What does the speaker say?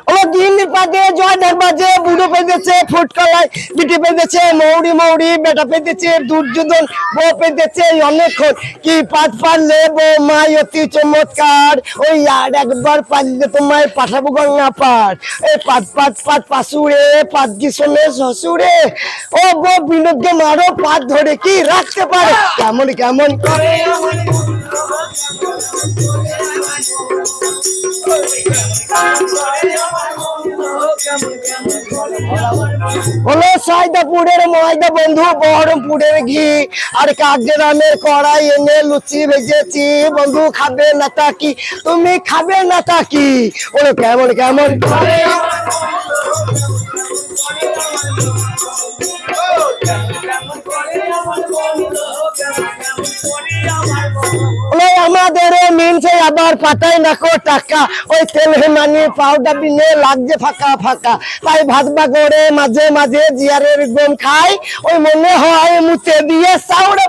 ও দিন পাতে জয় বাজে বুড়ো পেয়েছে ফুটকলাই বিটি পেয়েছে মৌরি মৌরি বেটা পেয়েছে দুর্যোধন বউ পেয়েছে অনেকক্ষণ কি পাত পারলে বউ মাই অতি চমৎকার ওই আর একবার পারলে তোমায় পাঠাবো গঙ্গা পার এই পাত পাত পাত পাশুড়ে পাত গিসনে শ্বশুরে ও বউ বিনোদকে মারো পাত ধরে কি রাখতে পারে কেমন কেমন করে হলো সাইদাপুরের ময়দা বন্ধু বহরমপুরের ঘি আর কাকগ্রামের কড়াই এনে লুচি ভেজেছি বন্ধু খাবে না তা কি তুমি খাবে না তা কি ওরে কেমন কেমন করে আমাদের মিনছে আবার পাতায় নাকো টাকা ওই তেল মানি পাউডার দিনে লাগছে ফাঁকা ফাঁকা তাই ভাত বাগড়ে মাঝে মাঝে জিয়ারের গম খাই ওই মনে হয় মুছে দিয়ে চাউড়া